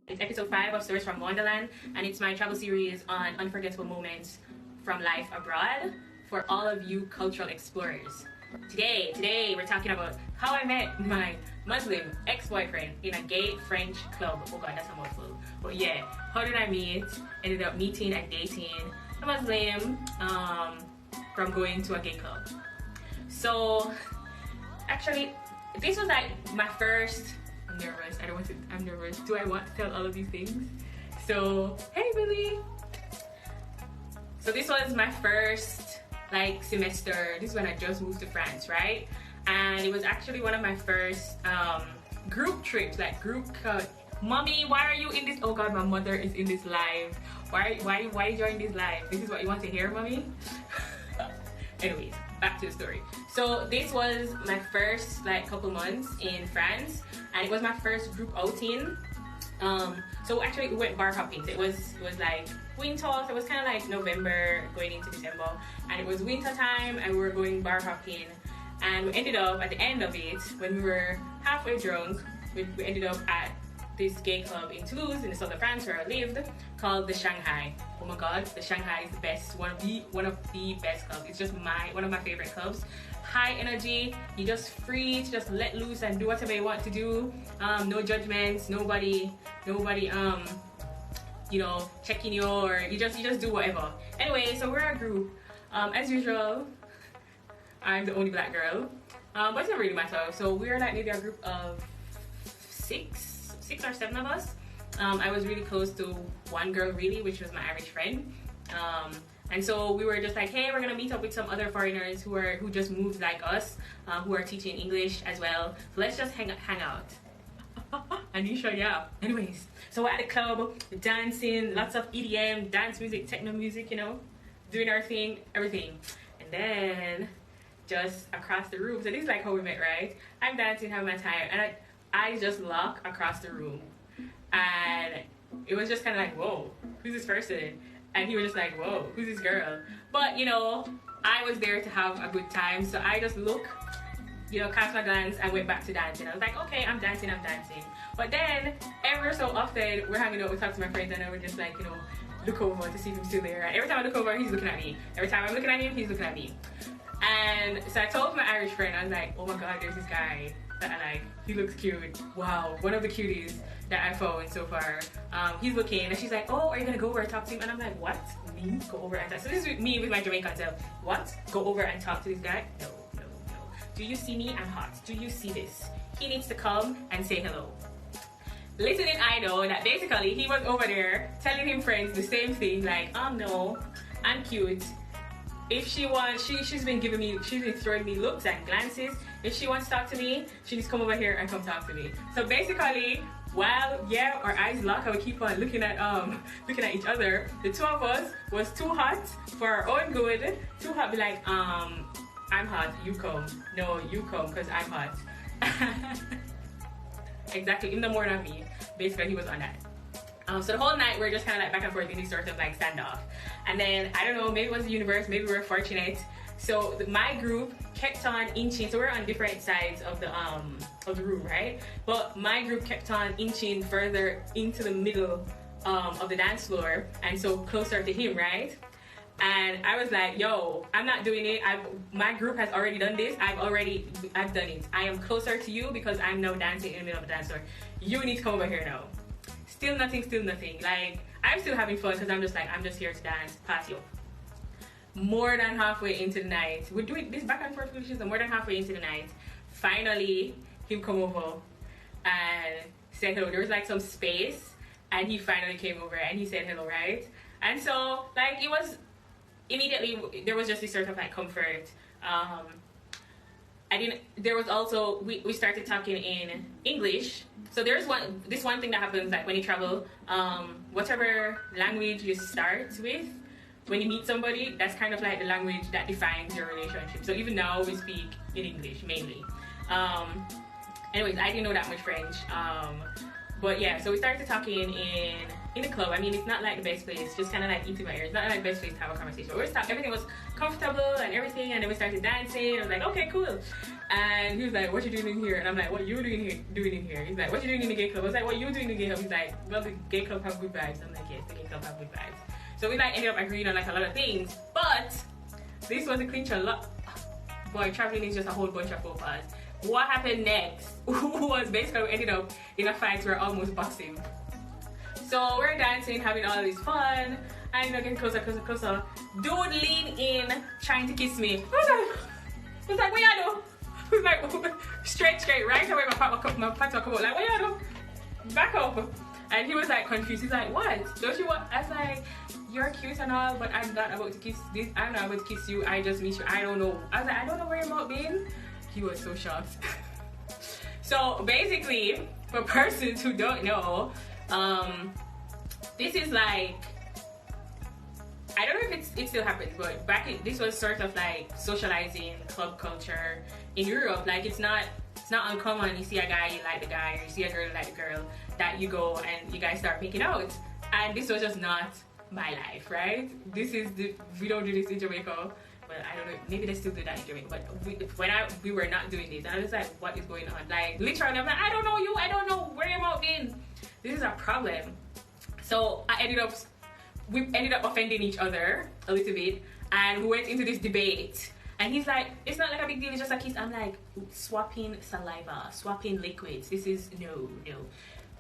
It's episode 5 of Stories from Wonderland, and it's my travel series on unforgettable moments from life abroad for all of you cultural explorers. Today we're talking about how I met my Muslim ex-boyfriend in a gay French club. Oh god, that's a mouthful. But yeah, how did I meet? Ended up meeting and dating a Muslim from going to a gay club. So actually, this was like my first. I'm nervous. I'm nervous. Do I want to tell all of these things? So, hey Billy. So this was my first like semester. This is when I just moved to France, right? And it was actually one of my first group trips, like group cut. Mommy, why are you in this? Oh god, my mother is in this live. Why join this live? This is what you want to hear, mommy? Anyways, back to the story. So this was my first like couple months in France, and it was my first group outing. So actually we went bar hopping. It was like winter, so it was kind of like November going into December, and it was winter time, and we were going bar hopping, and we ended up at the end of it when we were halfway drunk. We ended up at this gay club in Toulouse, in the south of France, where I lived, called the Shanghai. Oh my god, the Shanghai is the best, one of the best clubs. It's just one of my favorite clubs. High energy, you're just free to just let loose and do whatever you want to do. No judgments, nobody you know, checking you, or you just do whatever. Anyway, so we're a group. As usual, I'm the only black girl, but it doesn't really matter. So we're like maybe a group of six or seven of us. I was really close to one girl, really, which was my Irish friend. And so we were just like, hey, we're gonna meet up with some other foreigners who just moved like us, who are teaching English as well. So let's just hang out. Anisha, yeah. Anyways, so we're at the club, dancing, lots of EDM, dance music, techno music, you know, doing our thing, everything. And then just across the room, so this is like how we met, right? I'm dancing, having my time, and I just lock across the room, and it was just kind of like, whoa, who's this person? And he was just like, whoa, who's this girl? But you know, I was there to have a good time, so I just look, you know, cast my glance and went back to dancing. I was like, okay, I'm dancing. But then ever so often we're hanging out, we talk to my friends, and I would just like, you know, look over to see if he's still there. And every time I look over, he's looking at me. Every time I'm looking at him, he's looking at me. And so I told my Irish friend, I was like, oh my god, there's this guy that I like. He looks cute. Wow, one of the cuties that I found so far. He's looking, and she's like, oh, are you gonna go over and talk to him? And I'm like, what? Me? Go over and talk? So this is me with my Jamaican self. What? Go over and talk to this guy? No. Do you see me? I'm hot. Do you see this? He needs to come and say hello. Little did I know that basically he was over there telling him friends the same thing, like, no, I'm cute. If she wants, she's been throwing me looks and glances. If she wants to talk to me, she needs to come over here and come talk to me. So basically, while our eyes lock and we keep on looking at each other, the two of us was too hot for our own good. Too hot, be like, I'm hot, you come. No, you come, because I'm hot. Exactly, even more than me. Basically, he was on that. So the whole night, we're just kind of like back and forth in this sort of like standoff. And then, I don't know, maybe it was the universe, maybe we were fortunate. So my group kept on inching, so we're on different sides of the room, right? But my group kept on inching further into the middle of the dance floor, and so closer to him, right? And I was like, yo, I'm not doing it. My group has already done this. I've done it. I am closer to you because I'm now dancing in the middle of the dance floor. You need to come over here now. Still nothing. Like, I'm still having fun because I'm just here to dance, party up. More than halfway into the night, we're doing this back and forth positions, and more than halfway into the night, finally, he'll come over and said hello. There was like some space, and he finally came over and he said hello, right? And so, like, it was immediately, there was just this sort of like comfort. There was also, we started talking in English. So there's this one thing that happens, like when you travel, whatever language you start with, when you meet somebody, that's kind of like the language that defines your relationship. So even now we speak in English mainly. Anyways, I didn't know that much French. But yeah, so we started talking in in the club. I mean, it's not like the best place, just kind of like eating my ears. It's not like the best place to have a conversation. Everything was comfortable and everything, and then we started dancing. I was like, okay, cool. And he was like, what you doing in here? And I'm like, what you doing in here? He's like, what you doing in the gay club? I was like, what you doing in the gay club? He's like, well, the gay club have good vibes. I'm like, yes, the gay club have good vibes. So we like ended up agreeing on like a lot of things, but this was a clincher. Boy, traveling is just a whole bunch of faux pas. What happened next was basically we ended up in a fight. We were almost boxing. So we're dancing, having all this fun, and getting closer. Dude leaned in, trying to kiss me. I was like, what you do? I was like, straight, right away. My pants come out. Like, what you do? Back up. And he was like confused. He's like, what? Don't you want? I was like, you're cute and all, but I'm not about to kiss this. I'm not about to kiss you. I just miss you. I don't know. I was like, I don't know where your mouth been. He was so shocked. So basically, for persons who don't know, this is like, I don't know if it still happens, but this was sort of like socializing club culture in Europe. Like it's not uncommon. You see a guy, you like the guy, or you see a girl, you like the girl, that you go and you guys start making out. And this was just not my life, right? We don't do this in Jamaica. Well, I don't know, maybe they still do that in Jamaica, but we were not doing this. And I was like, what is going on? Like literally, I'm like, I don't know you, I don't know where your mouth been. This is a problem. So we ended up offending each other a little bit, and we went into this debate. And he's like, it's not like a big deal, it's just a kiss. I'm like, swapping saliva, swapping liquids. This is no.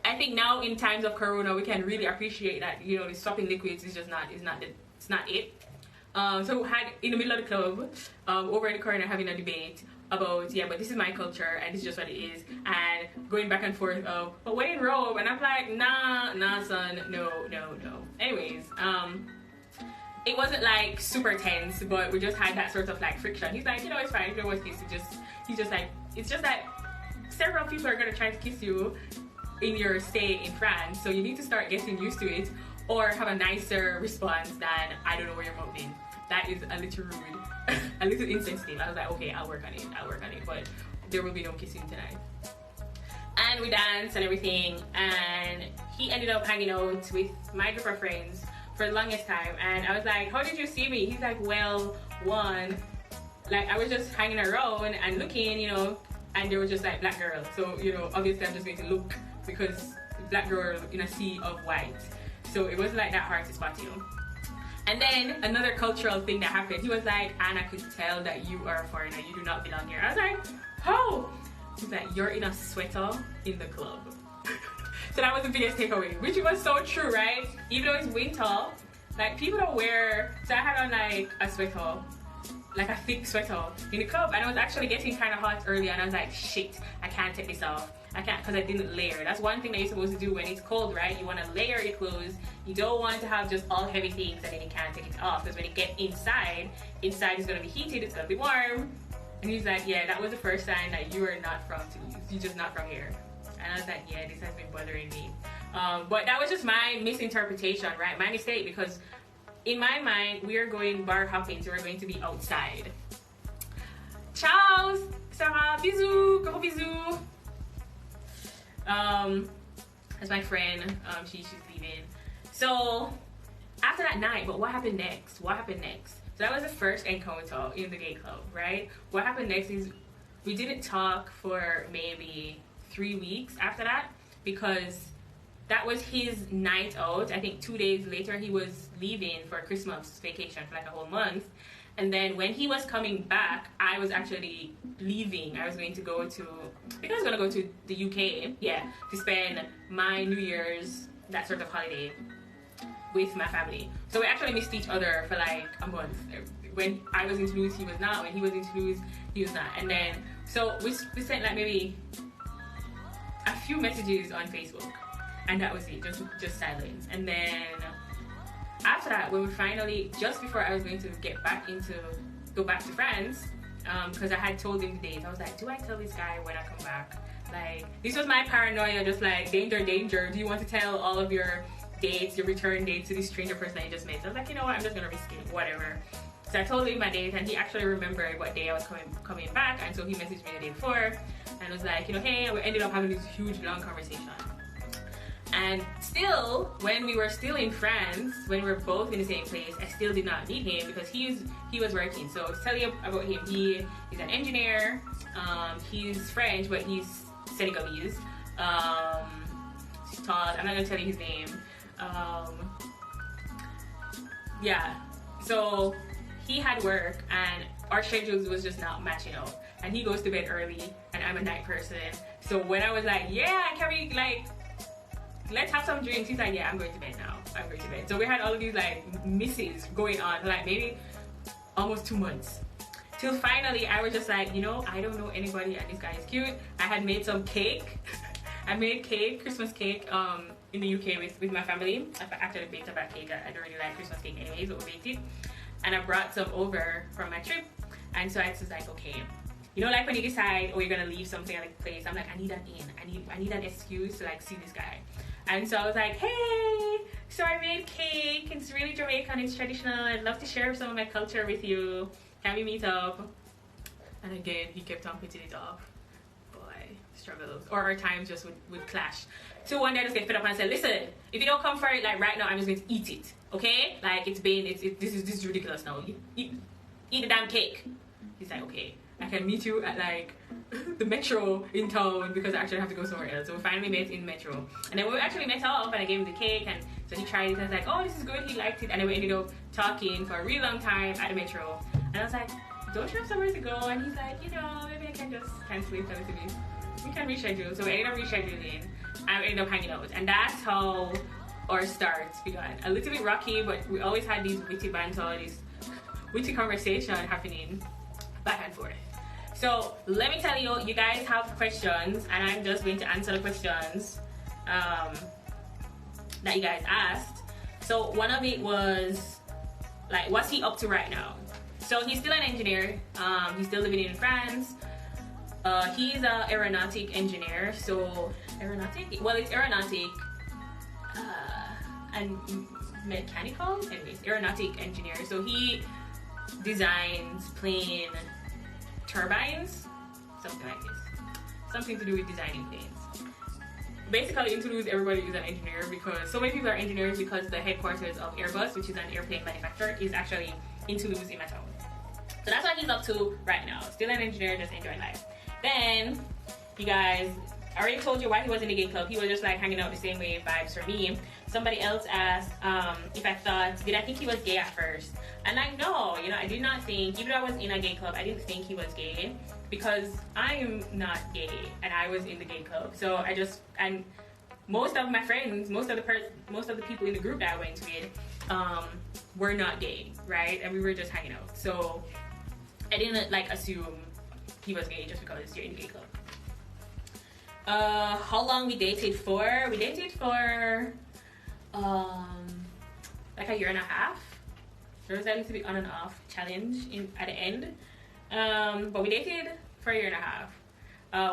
I think now in times of Corona, we can really appreciate that, you know, the swapping liquids is just not it. So we had in the middle of the club, over in the corner, having a debate about, yeah, but this is my culture and this is just what it is, and going back and forth of, but when in Rome, and I'm like, nah son, no. Anyways, it wasn't like super tense, but we just had that sort of like friction. He's like, you know, it's fine, you know what's kiss, he's just like, it's just that several people are gonna try to kiss you in your stay in France, so you need to start getting used to it, or have a nicer response than, I don't know where you're moving. That is a little rude, a little insensitive. I was like, okay, I'll work on it, but there will be no kissing tonight. And we danced and everything, and he ended up hanging out with my group of friends for the longest time. And I was like, how did you see me? He's like, well, one, like I was just hanging around and looking, you know, and there was just like black girl. So, you know, obviously I'm just going to look because black girl in a sea of white. So it wasn't like that hard to spot you. And then another cultural thing that happened, he was like, and I could tell that you are a foreigner, you do not belong here. I was like, how? He's like, you're in a sweater in the club. So that was the biggest takeaway, which was so true, right? Even though it's winter, like people don't wear, so I had on like a sweater, like a thick sweater in the club, and it was actually getting kind of hot earlier, and I was like, shit, I can't take this off. I can't, because I didn't layer. That's one thing that you're supposed to do when it's cold, right? You want to layer your clothes. You don't want to have just all heavy things and then you can't take it off, because when you get inside is going to be heated, it's going to be warm. And he's like, yeah, that was the first sign that you are not from Toulouse. You're just not from here. And I was like, yeah, this has been bothering me. But that was just my misinterpretation, right? My mistake, because in my mind, we are going bar hopping, so we're going to be outside. Ciao, Sarah, bisous, gros bisous. That's my friend, she's leaving. So after that night, but what happened next? So that was the first encounter in the gay club, right? What happened next is we didn't talk for maybe 3 weeks after that, because that was his night out. I think 2 days later he was leaving for Christmas vacation for like a whole month. And then when he was coming back, I was actually leaving. I was going to go to, I think I was going to go to the UK, yeah, to spend my New Year's, that sort of holiday, with my family. So we actually missed each other for like a month. When I was in Toulouse, he was not. When he was in Toulouse, he was not. And then, so we sent like maybe a few messages on Facebook. And that was it, just silence. And then after that, when we finally, just before I was going to go back to France, because I had told him the date, I was like, do I tell this guy when I come back? Like, this was my paranoia, just like, danger, do you want to tell all of your dates, your return dates to this stranger person that you just met? So I was like, you know what, I'm just gonna risk it, whatever. So I told him my date, and he actually remembered what day I was coming back, and so he messaged me the day before, and was like, you know, hey, we ended up having this huge long conversation. And still, when we were still in France, when we were both in the same place, I still did not meet him because he was working. So to tell you about him, he's an engineer. He's French, but he's Senegalese. He's tall. I'm not gonna tell you his name. Yeah. So he had work, and our schedules was just not matching up. And he goes to bed early, and I'm a night person. So when I was like, yeah, can we like, let's have some drinks? He's like, yeah, I'm going to bed now. I'm going to bed. So we had all of these like misses going on, like maybe almost 2 months. Till finally, I was just like, you know, I don't know anybody, and this guy is cute. I had made some cake. I made cake, Christmas cake, in the UK with my family. I actually baked a bad cake. I don't really like Christmas cake anyways, but we baked it. And I brought some over from my trip. And so I was like, okay, you know, like when you decide, oh, you're gonna leave something at a place, I'm like, I need an in. I need an excuse to like see this guy. And so I was like, hey, so I made cake. It's really Jamaican, it's traditional. I'd love to share some of my culture with you. Can we meet up? And again, he kept on putting it off. Boy, struggles. Or our times just would clash. So one day I just get fed up and I said, listen, if you don't come for it like right now, I'm just going to eat it. Okay? Like this is ridiculous now. Eat the damn cake. He's like, okay, I can meet you at like the metro in town because I actually have to go somewhere else. So we finally met in metro. And then we actually met up and I gave him the cake, and so he tried it and I was like, oh, this is good, he liked it. And then we ended up talking for a really long time at the metro. And I was like, don't you have somewhere to go? And he's like, you know, maybe I can just cancel it a little bit. We can reschedule. So we ended up rescheduling and we ended up hanging out. And that's how our start began. A little bit rocky, but we always had these witty banter, this witty conversation happening back and forth. So let me tell you, you guys have questions, and I'm just going to answer the questions that you guys asked. So one of it was like, what's he up to right now? So he's still an engineer. He's still living in France. He's an aeronautic engineer. So aeronautic? Well, it's aeronautic and mechanical. Anyways, aeronautic engineer. So he designs plane turbines, something like this. Something to do with designing planes. Basically, in Toulouse, everybody is an engineer because so many people are engineers because the headquarters of Airbus, which is an airplane manufacturer, is actually in Toulouse, in my town. So that's what he's up to right now. Still an engineer, just enjoying life. Then, you guys, I already told you why he was in the gay club. He was just like hanging out the same way vibes for me. Somebody else asked if I thought, did I think he was gay at first? And like, no, you know, I did not think, even though I was in a gay club, I didn't think he was gay because I'm not gay and I was in the gay club. So I just, and most of my friends, most of the people in the group that I went with were not gay, right? And we were just hanging out. So I didn't like assume he was gay just because you're in the gay club. How long we dated for? We dated for like a year and a half. There was a little bit on and off challenge at the end, but we dated for a year and a half.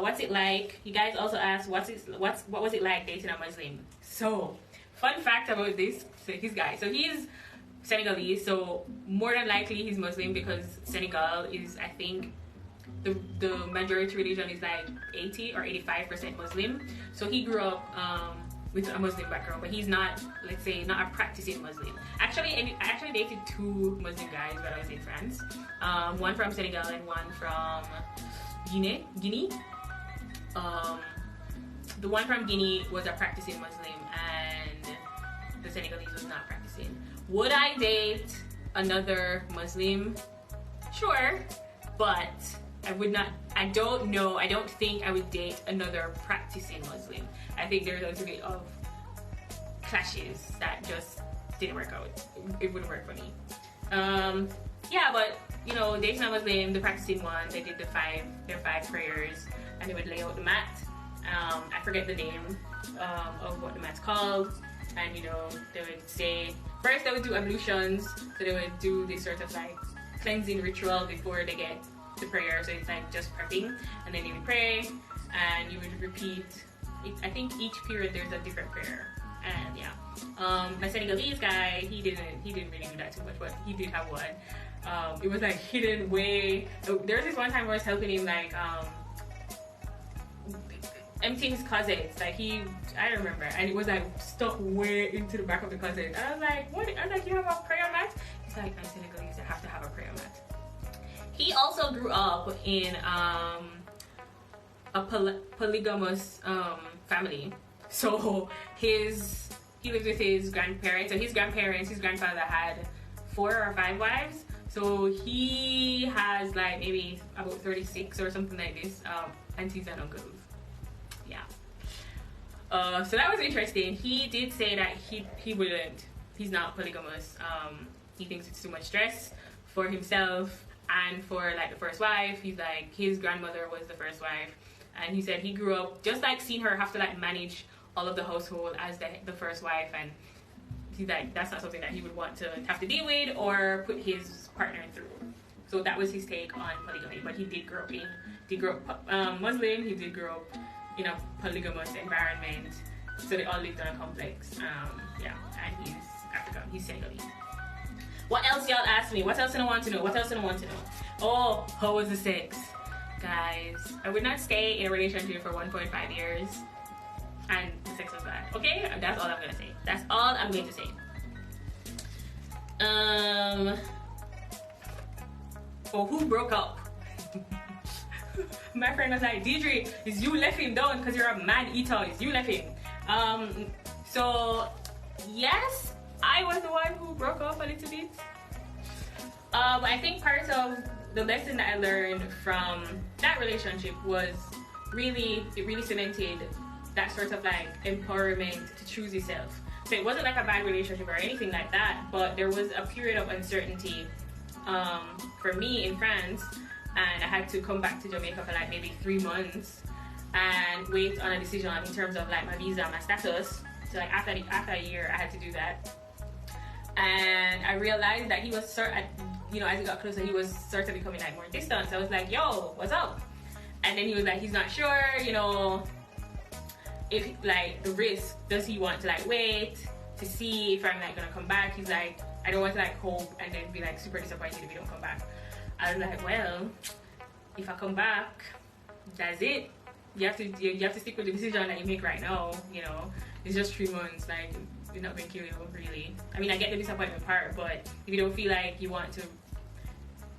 What's it like? You guys also asked what was it like dating a Muslim? So fun fact about this guy. So he's Senegalese, so more than likely he's Muslim because Senegal is, I think, the majority religion is like 80 or 85% Muslim. So he grew up with a Muslim background, but he's not, let's say, not a practicing Muslim. Actually, I actually dated 2 Muslim guys when I was in France. One from Senegal and one from Guinea. The one from Guinea was a practicing Muslim and the Senegalese was not practicing. Would I date another Muslim? Sure, but I would not, I don't know, I don't think I would date another practicing Muslim. I think there's a little bit of clashes that just didn't work out. It wouldn't work for me. Yeah, but you know, dating a Muslim, the practicing one, they did their 5 prayers and they would lay out the mat. I forget the name of what the mat's called. And you know, they would say, first they would do ablutions, so they would do this sort of like cleansing ritual before they get the prayer, so it's like just prepping, and then you would pray and you would repeat it. I think each period there's a different prayer. And yeah, my Senegalese guy, he didn't really do that too much, but he did have one. It was like hidden way. There was this one time where I was helping him like emptying his closet. Like I don't remember, and it was like stuck way into the back of the closet. And I was like, what? I was like, you have a prayer mat? He's like, I'm Senegalese, I have to have a prayer mat. He also grew up in a polygamous family. So he lived with his grandparents. So his grandfather had 4 or 5 wives. So he has like maybe about 36 or something like this, aunties and uncles. Yeah. So that was interesting. He did say that he wouldn't. He's not polygamous. He thinks it's too much stress for himself and for like the first wife. He's like, his grandmother was the first wife, and he said he grew up just like seeing her have to like manage all of the household as the first wife, and he's like, that's not something that he would want to have to deal with or put his partner through. So that was his take on polygamy. But he did grow up Muslim. He did grow up in a polygamous environment. So they all lived on a complex. Yeah, and he's African. He's Senegalese. What else y'all ask me? What else do I want to know? What else do I want to know? Oh, how was the sex? Guys, I would not stay in a relationship for 1.5 years and the sex was bad. Okay? That's all I'm gonna say. That's all I'm going to say. Oh, who broke up? My friend was like, Deidre, is you left him down because you're a man eater. Is you left him? So yes, I was the one who broke up a little bit. I think part of the lesson that I learned from that relationship was it really cemented that sort of like empowerment to choose yourself. So it wasn't like a bad relationship or anything like that, but there was a period of uncertainty for me in France, and I had to come back to Jamaica for like maybe 3 months and wait on a decision in terms of like my visa, my status. So like after a year, I had to do that. And I realized that he was as it got closer, he was sort of becoming like more distant. So I was like, yo, what's up? And then he was like, he's not sure, if like the risk, does he want to like wait to see if I'm like gonna come back? He's like, I don't want to like hope and then be like super disappointed if you don't come back. I was like, well, if I come back, that's it. You have to stick with the decision that you make right now. It's just 3 months. Like, it's not gonna kill you, really. I mean, I get the disappointment part, but if you don't feel like you want to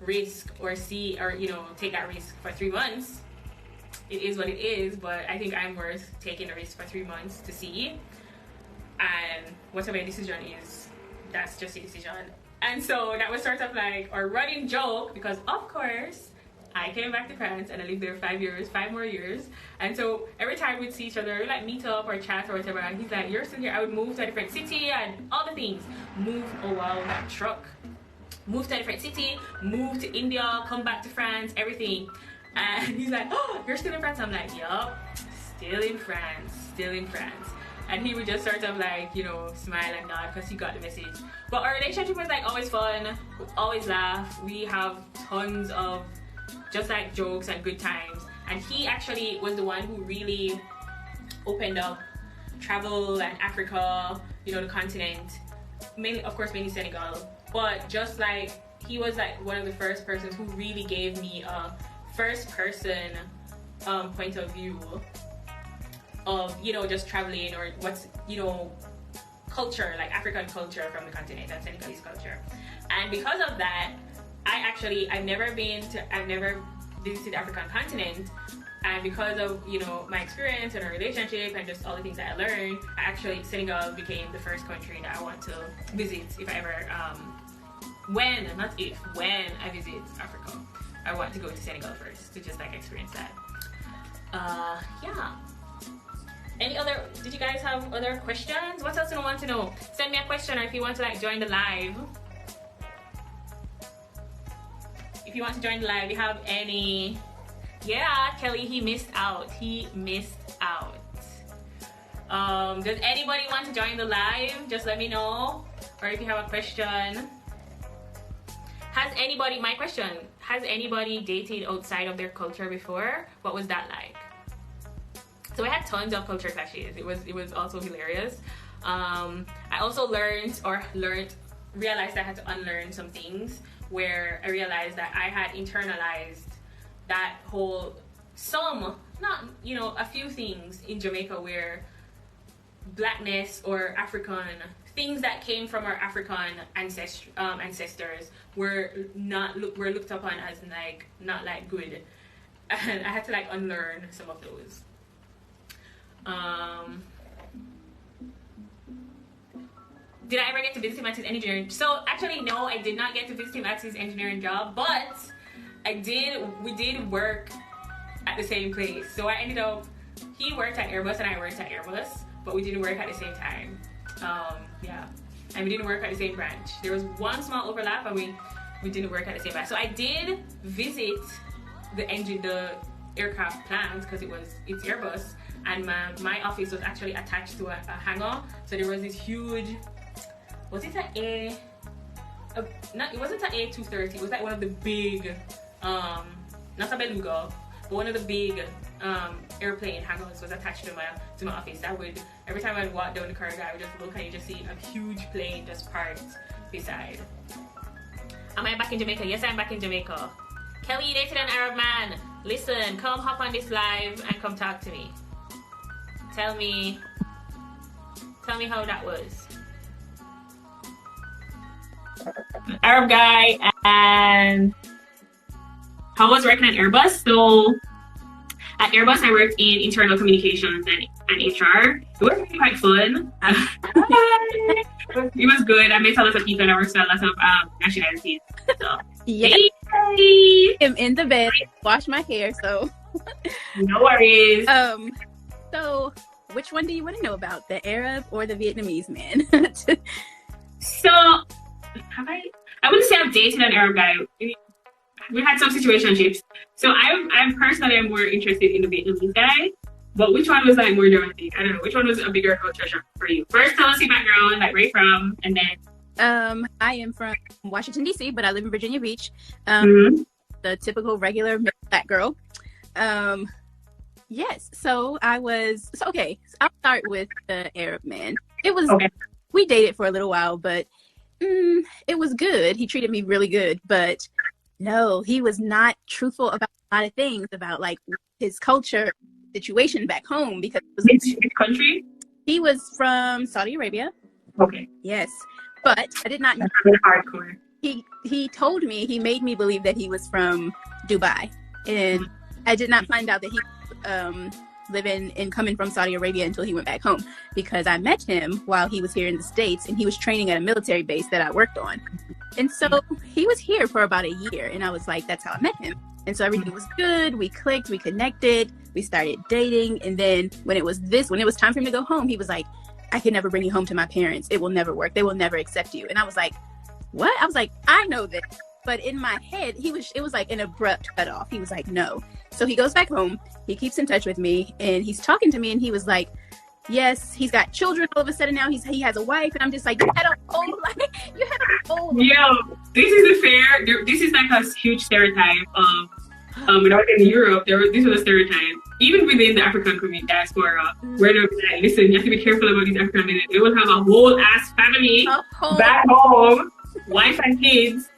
risk or see or take that risk for 3 months, it is what it is. But I think I'm worth taking a risk for 3 months to see, and whatever your decision is, that's just your decision. And so that was sort of like our running joke, because of course I came back to France and I lived there 5 more years. And so every time we'd see each other, we'd like meet up or chat or whatever, and he's like, you're still here. I would move to a different city and all the things. That truck. Move to a different city, move to India, come back to France, everything. And he's like, oh, you're still in France? I'm like, yup, still in France. And he would just sort of like, smile and nod because he got the message. But our relationship was like always fun, we always laugh. We have tons of just like jokes and good times. And he actually was the one who really opened up travel and Africa, the continent. Mainly Senegal. But just like, he was like one of the first persons who really gave me a first person point of view of just traveling or what's culture, like African culture from the continent and Senegalese culture. And because of that, I've never visited the African continent, and because of my experience and our relationship and just all the things that I learned, Senegal became the first country that I want to visit if I ever when I visit Africa. I want to go to Senegal first to just like experience that. Yeah. Did you guys have other questions? What else do you want to know? Send me a question, or if you want to like join the live. If you want to join the live, you have any? Yeah, Kelly, he missed out. Does anybody want to join the live? Just let me know. Or if you have a question. Has anybody dated outside of their culture before? What was that like? So we had tons of culture clashes. It was also hilarious. I also realized I had to unlearn some things, where I realized that I had internalized that whole not, you know, a few things in Jamaica where blackness or African things that came from our African ancestors were looked upon as like not like good, and I had to like unlearn some of those. Did I ever get to visit him at his engineering? So actually, no, I did not get to visit him at his engineering job, but we did work at the same place. So I ended up, he worked at Airbus and I worked at Airbus, but we didn't work at the same time. Yeah, and we didn't work at the same branch. There was one small overlap, and we didn't work at the same branch. So I did visit the aircraft plant because it's Airbus, and my office was actually attached to a hangar. So there was this huge, was it it wasn't an A230, it was like one of the big, not a beluga, but one of the big airplane hangars was attached to my office. Every time I walk down the corridor, I would just look and you just see a huge plane just parked beside. Am I back in Jamaica? Yes, I'm back in Jamaica. Kelly, you dated an Arab man. Listen, come hop on this live and come talk to me. Tell me how that was. Arab guy, and how was working at Airbus? So at Airbus, I worked in internal communications and HR. It was really quite fun. It was good. I met a lot of people and I worked with a lot of nationalities. So, yeah. Hey. I'm in the bed, wash my hair, so. No worries. So which one do you want to know about, the Arab or the Vietnamese man? So, I wouldn't say I've dated an Arab guy. We had some situationships. So I'm personally more interested in the Vietnamese guy. But which one was like more dramatic? I don't know. Which one was a bigger culture shock for you? First, tell us your background, like where you're from, and then. I am from Washington D.C., but I live in Virginia Beach. The typical regular black girl. Yes. So okay. So I'll start with the Arab man. It was okay. We dated for a little while, but it was good. He treated me really good, but no, he was not truthful about a lot of things about like his culture situation back home because which country? He was from Saudi Arabia. Okay. Yes, but I did not know. Hardcore. He told me, he made me believe that he was from Dubai, and I did not find out that he living and coming from Saudi Arabia until he went back home, because I met him while he was here in the States and he was training at a military base that I worked on. And so he was here for about a year, and I was like, that's how I met him. And so everything was good. We clicked, we connected, we started dating. And then when it was time for him to go home, he was like, I can never bring you home to my parents. It will never work. They will never accept you. And I was like, what? I was like, I know this. But in my head, it was like an abrupt cutoff. He was like, no. So he goes back home. He keeps in touch with me, and he's talking to me, and he was like, yes, he's got children all of a sudden now. He has a wife, and I'm just like, you had a whole life. Yo, this is like a huge stereotype of, when I was in Europe, this was a stereotype. Even within the African community, diaspora, where they're like, listen, you have to be careful about these African men. They will have a whole ass family back home, wife and kids,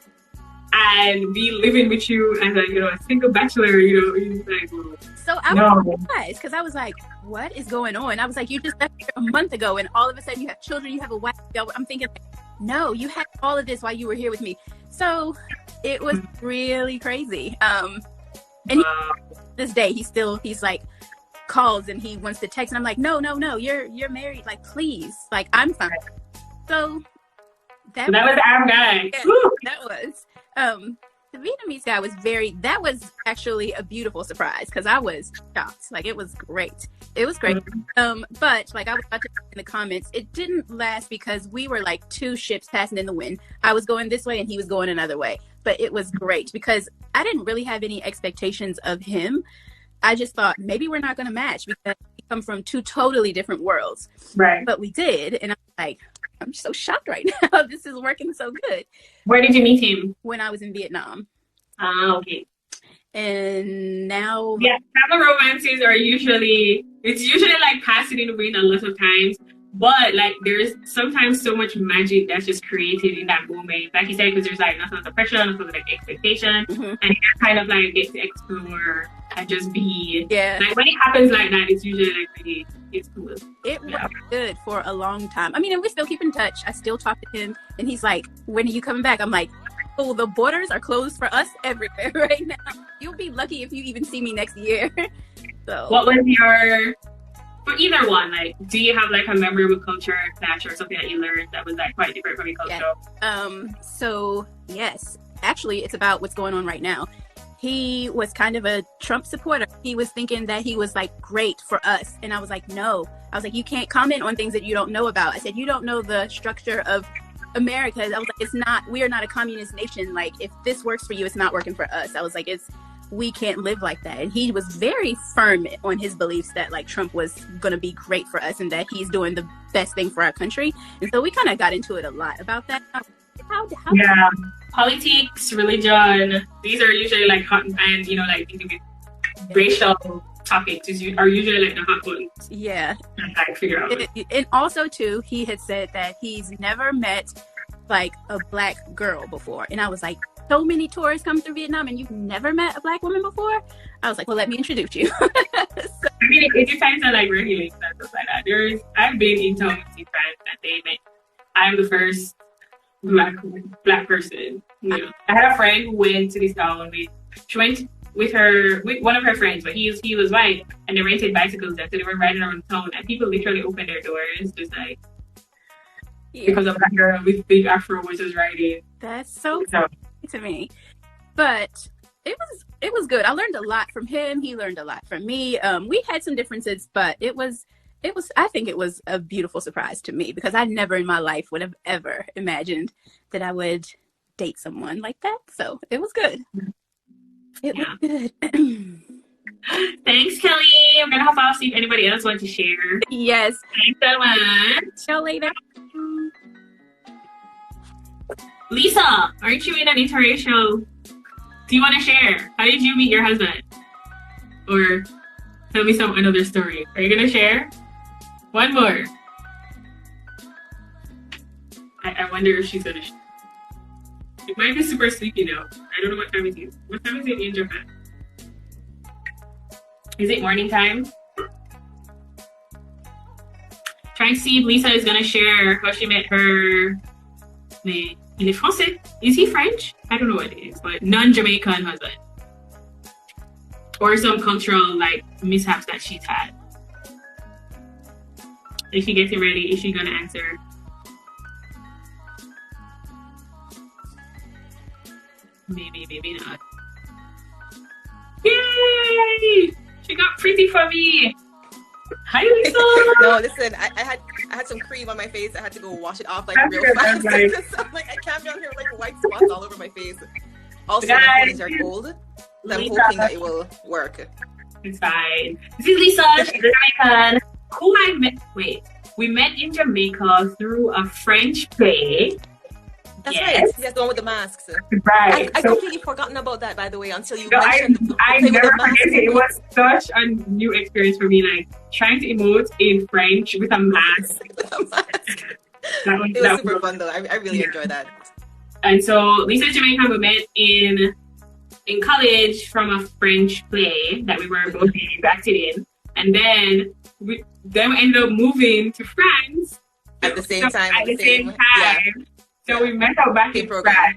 and be living with you as a single bachelor, like, so I was surprised because I was like, what is going on? I was like, you just left here a month ago and all of a sudden you have children, you have a wife. I'm thinking, no, you had all of this while you were here with me. So it was really crazy. And this day he's like calls and he wants to text and I'm like, no, you're married, like, please, like, I'm fine. So that was our guy. That was the Vietnamese guy that was actually a beautiful surprise because I was shocked. Like, it was great. But like I was about to say in the comments, it didn't last because we were like two ships passing in the wind. I was going this way and he was going another way. But it was great because I didn't really have any expectations of him. I just thought maybe we're not going to match because we come from two totally different worlds. Right. But we did. And I'm like, I'm so shocked right now. This is working so good. Where did you meet him? When I was in Vietnam. Okay. And now... Yeah, travel romances are usually like passing in the wind a lot of times. But like there's sometimes so much magic that's just created in that moment. Like you said, because there's like nothing of the pressure, nothing of the expectation. Mm-hmm. And you kind of like get to explore and just be. Yeah. Like when it happens like that, it's usually like really, it's cool. It was good for a long time. I mean, and we still keep in touch. I still talk to him, and he's like, "When are you coming back?" I'm like, "Oh, the borders are closed for us everywhere right now. You'll be lucky if you even see me next year." So, what was your, for either one, like, do you have like a memorable culture clash or something that you learned that was like quite different from your culture? Yeah. So yes, actually, it's about what's going on right now. He was kind of a Trump supporter. He was thinking that he was like great for us. And I was like, no. I was like, you can't comment on things that you don't know about. I said, you don't know the structure of America. I was like, we are not a communist nation. Like, if this works for you, it's not working for us. I was like, we can't live like that. And he was very firm on his beliefs that like Trump was going to be great for us and that he's doing the best thing for our country. And so we kind of got into it a lot about that. Yeah. Politics, religion, these are usually like hot, and you know, like racial topics are usually like the hot ones. Yeah. Like figure out. And also too, he had said that he's never met like a black girl before. And I was like, so many tourists come through Vietnam and you've never met a black woman before? I was like, well, let me introduce you. So, I mean, it depends on like regulations and stuff like that. I've been in town with friends that they met. I'm the first black person. You know, I had a friend who went to this town. She went with one of her friends, but he was white, and they rented bicycles there, so they were riding around town, and people literally opened their doors just like because of that girl with big afro was just riding. That's so funny to me, but it was good. I learned a lot from him. He learned a lot from me. We had some differences, but it was. I think it was a beautiful surprise to me because I never in my life would have ever imagined that I would date someone like that. So it was good. It was good. Thanks, Kelly. I'm going to hop off, see if anybody else wants to share. Yes. Thanks so much. See you later. Lisa, aren't you in an interracial? Do you want to share? How did you meet your husband? Or tell me another story. Are you going to share? One more. I wonder if she's gonna. It might be super sleepy now. I don't know what time it is. What time is it in Japan? Is it morning time? Trying to see if Lisa is gonna share how she met her. Il est français. Is he French? I don't know what it is, but non-Jamaican husband. Or some cultural like mishaps that she's had. Is she getting ready? Is she gonna answer? Maybe not. Yay! She got pretty for me. Hi, Lisa. No, listen. I had some cream on my face. I had to go wash it off like real fast. So I'm like, I came down here with like white spots all over my face. Also, my phone is very old. So I'm hoping that it will work. It's fine. This is Lisa. She's Jamaican. Who I met. Wait. We met in Jamaica through a French play. That's right. Yes, the one with the masks. Right. I completely forgotten about that, by the way, until you mentioned the I never forget it. It was such a new experience for me, like trying to emote in French with a mask. It was super fun, though. I really enjoyed that. And so Lisa Jamaican, we met in college from a French play that we were both acted in, and then we ended up moving to France at the same time. At the same time. Yeah. So we met out back in France. I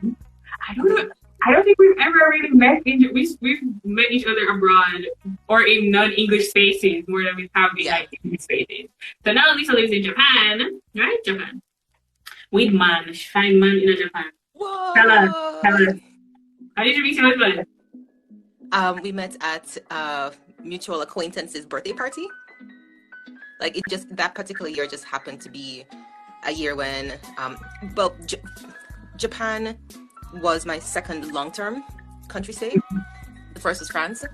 don't know. I don't think we've ever really met. We've met each other abroad or in non-English spaces more than we have in like English spaces. So now Lisa lives in Japan, right? Japan. With man, she find man in Japan. Whoa! Tell us. How did you meet your husband? We met at a mutual acquaintance's birthday party. Like that particular year just happened to be a year when, Japan was my second long-term country stay. The first was France,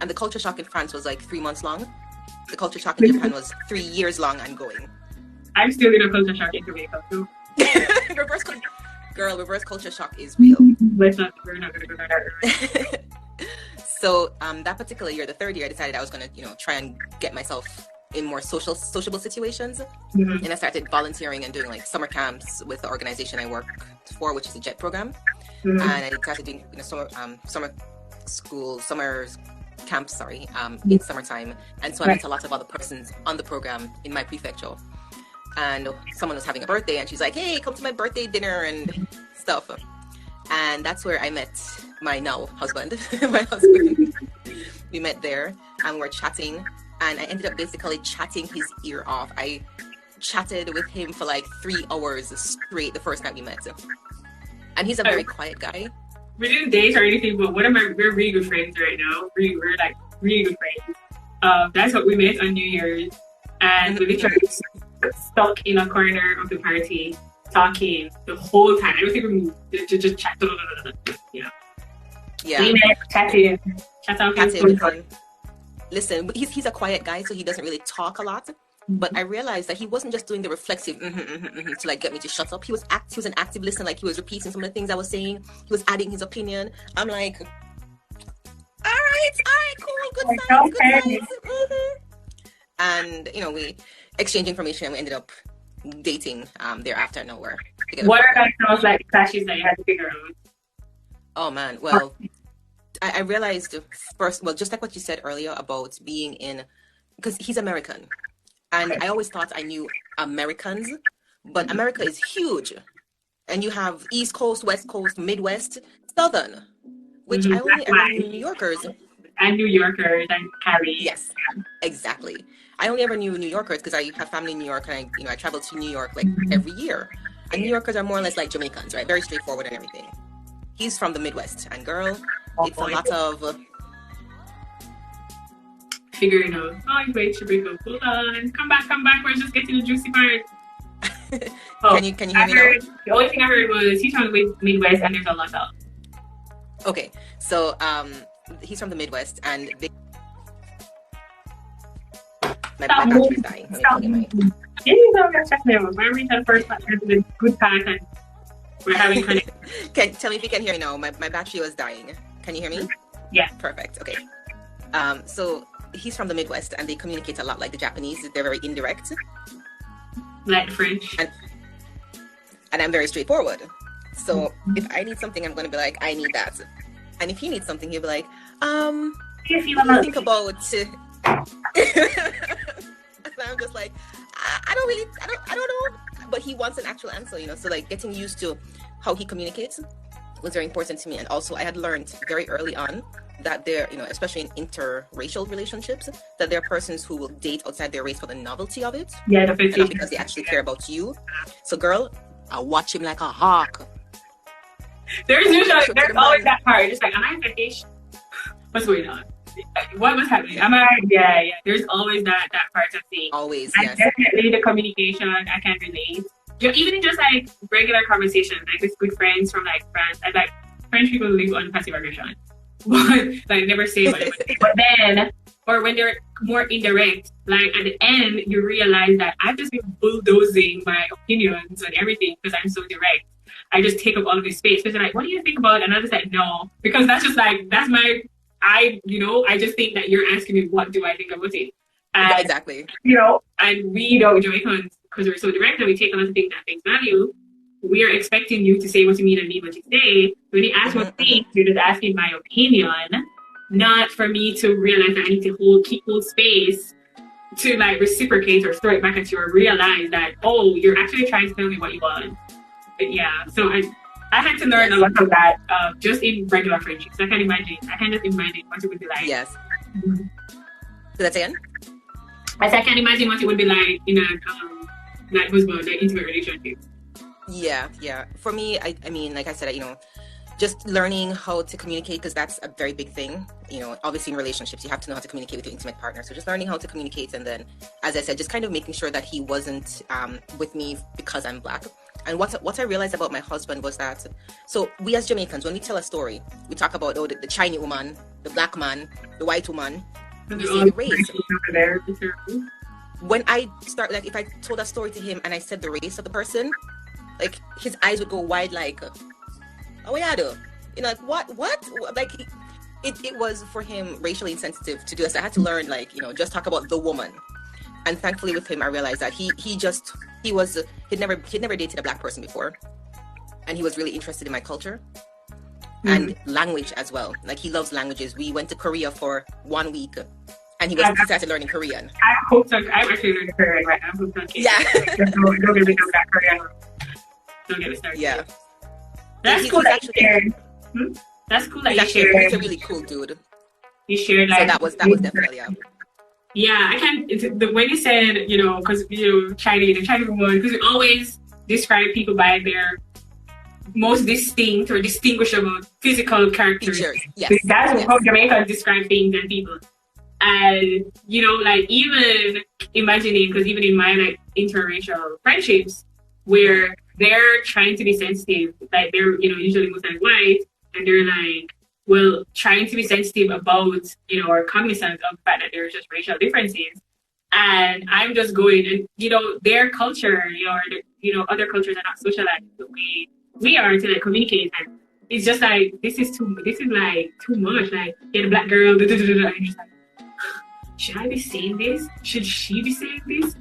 and the culture shock in France was like 3 months long. The culture shock in Japan was 3 years long and going. I'm still in a culture shock in Jamaica too. Reverse culture shock is real. We're not gonna go there. So that particular year, the third year, I decided I was gonna, try and get myself in more sociable situations. And I started volunteering and doing like summer camps with the organization I work for, which is the JET program. And I started doing summer camps, sorry, in summertime. And so I met a lot of other persons on the program in my prefecture. And someone was having a birthday, and she's like, hey, come to my birthday dinner and stuff. And that's where I met my now husband. My husband. We met there, and we're chatting. And I ended up basically chatting his ear off. I chatted with him for like 3 hours straight the first night we met. And he's a very quiet guy. We didn't date or anything, but we're really good friends right now. We're like really good friends. That's what we met on New Year's, and we literally stuck in a corner of the party talking the whole time. I don't think we moved. Just chat. Yeah. We met chatting. Listen, he's a quiet guy, so he doesn't really talk a lot. But I realized that he wasn't just doing the reflexive to like get me to shut up. He was an active listener. Like he was repeating some of the things I was saying. He was adding his opinion. I'm like, all right, cool, good signs. And we exchanged information, and we ended up dating thereafter. Nowhere. What are those like clashes that you had to figure out? Oh man, well, I realized first, well, just like what you said earlier about being in, because he's American. And I always thought I knew Americans, but America is huge. And you have East Coast, West Coast, Midwest, Southern, which I only ever knew New Yorkers. And New Yorkers and Cali. Yes, exactly. I only ever knew New Yorkers because I have family in New York, and I travel to New York like every year. And New Yorkers are more or less like Jamaicans, right? Very straightforward and everything. He's from the Midwest, and girl, it's a lot of figuring out. Oh, you wait, Shabika. Hold on. Come back. We're just getting the juicy part. Can you hear me now? The only thing I heard was he's from the Midwest, and there's a lot of. Okay, so he's from the Midwest, and my battery's dying. Yeah, you know, check them. We're reaching the first part of the good part, and we're having kind of. Tell me if you can hear me now. My battery was dying. Can you hear me? Yeah. Perfect. Okay. So he's from the Midwest, and they communicate a lot like the Japanese. They're very indirect. Like French. And I'm very straightforward. So if I need something, I'm going to be like, I need that. And if he needs something, he'll be like, what do you think about... And I'm just like, I don't know. But he wants an actual answer, So like getting used to how he communicates was very important to me. And also I had learned very early on that there, especially in interracial relationships, that there are persons who will date outside their race for the novelty of it. Yeah, not because they actually care about you. So girl, I watch him like a hawk. There's always that part. Just like, am I British? What's going on? What was happening? Am I? Yeah. There's always that part of thing. Always, yes. Definitely the communication, I can relate. Even in just like regular conversations, like with good friends from like France, and like French people live on passive aggression. But like never say what they would say. But then, or when they're more indirect, like at the end, you realize that I've just been bulldozing my opinions on everything because I'm so direct. I just take up all of this space. Because they're like, what do you think about it? And I just like, no, because that's just like, that's my, I just think that you're asking me, what do I think about it? And, yeah, exactly. And we Jamaicans, because we're so direct and we take a lot of things at face value, we are expecting you to say what you mean and mean what you say. When you ask what you think, you're just asking my opinion, not for me to realize that I need to keep space to like reciprocate or throw it back at you or realize that, oh, you're actually trying to tell me what you want. But yeah, so I had to learn a lot of that just in regular friendships. I can just imagine what it would be like. Yes. Mm-hmm. So that's again? I can imagine what it would be like in a husband, intimate relationship. Yeah. For me, I mean, like I said, just learning how to communicate, because that's a very big thing. Obviously in relationships, you have to know how to communicate with your intimate partner. So just learning how to communicate, and then, as I said, just kind of making sure that he wasn't with me because I'm Black. And what I realized about my husband was that, so we as Jamaicans, when we tell a story, we talk about the Chinese woman, the Black man, the white woman, we say the race. When I start, like, if I told a story to him and I said the race of the person, like, his eyes would go wide, like, oh yeah, like, what? Like, it was for him racially insensitive to do this. I had to learn, like, just talk about the woman. And thankfully with him, I realized that he'd never dated a Black person before, and he was really interested in my culture. and language as well. Like he loves languages. We went to Korea for 1 week, and he started learning Korean. I hope so. I'm actually learning Korean right now. I'm so Yeah. Don't get me started that Korean. Don't get me started. Yeah. That's cool that you shared. That's cool that you shared. He's a really cool dude. You shared like. So that was definitely Yeah, I can't. When you said, because Chinese woman, because we always describe people by their most distinct or distinguishable physical characters. Features. Yes. That's how Jamaicans describe things and people. And like even imagining, because even in my like interracial friendships, where they're trying to be sensitive, like they're usually most like white, and they're like, well, trying to be sensitive about, or cognizant of the fact that there's just racial differences. And I'm just going, and, their culture, or, other cultures are not socialized the way we are to like communicate. And it's just like, this is like too much. Like, the black girl, and you're just like, should I be saying this? Should she be saying this?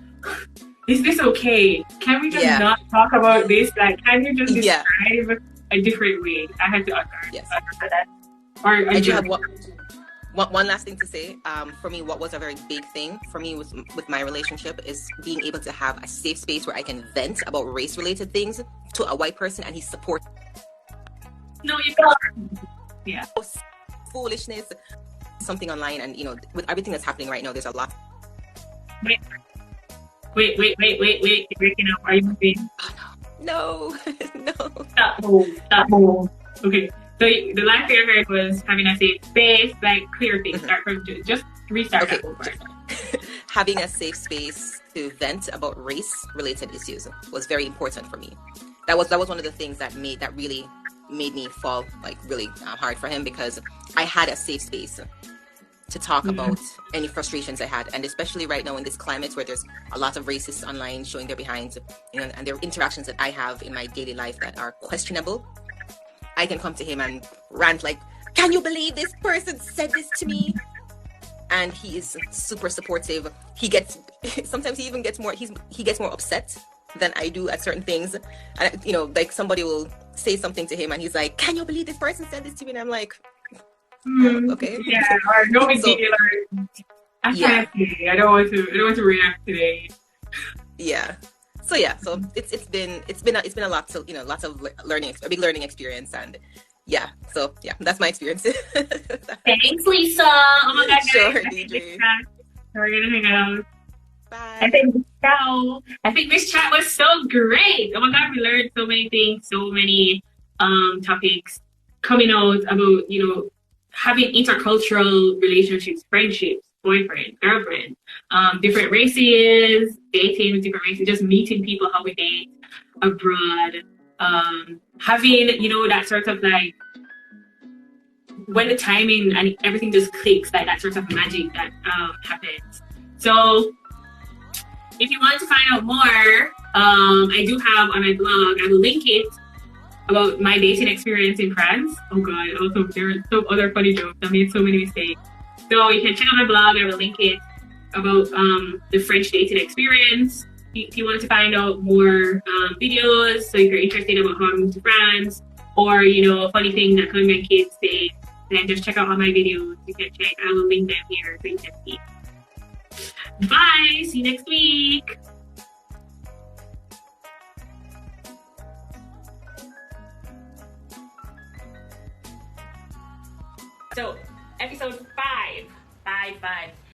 Is this okay? Can we just not talk about this? Like, can you just describe a different way? I had to answer that. I do have one last thing to say. For me, what was a very big thing for me with my relationship is being able to have a safe space where I can vent about race-related things to a white person, and he supports. No, you don't. Yeah. Foolishness, something online, and with everything that's happening right now, there's a lot. Wait! You're breaking up. Are you moving? No. Stop. Okay. So the last thing I heard was having a safe space, like clear things. Start from just restart. Okay. Having a safe space to vent about race-related issues was very important for me. That was one of the things that really made me fall like really hard for him, because I had a safe space to talk about any frustrations I had, and especially right now in this climate where there's a lot of racists online showing their behinds, and their interactions that I have in my daily life that are questionable. I can come to him and rant like, can you believe this person said this to me? And he is super supportive. Sometimes he even gets more, he gets more upset than I do at certain things. And, like somebody will say something to him and he's like, can you believe this person said this to me? And I'm like, okay. Yeah, or no big deal. I don't want to react today. Yeah. So it's been a lot. So lots of learning, a big learning experience, and that's my experience. Thanks, Lisa. Oh my God, sure, guys. DJ. We're gonna hang out. Bye. I think this chat was so great. Oh my God, we learned so many things, so many topics coming out about having intercultural relationships, friendships, boyfriend, girlfriend, different races, dating with different races, just meeting people, how we date abroad, having, that sort of like, when the timing and everything just clicks, like that sort of magic that happens. So if you want to find out more, I do have on my blog, I will link it, about my dating experience in France. Oh God, also there are some other funny jokes. I made so many mistakes. So you can check out my blog. I will link it about the French dating experience. If you want to find out more videos, so if you're interested about how I moved to France, or a funny thing that Colombian kids say, then just check out all my videos. You can check. I will link them here so you can see. Bye. See you next week. So, episode 5.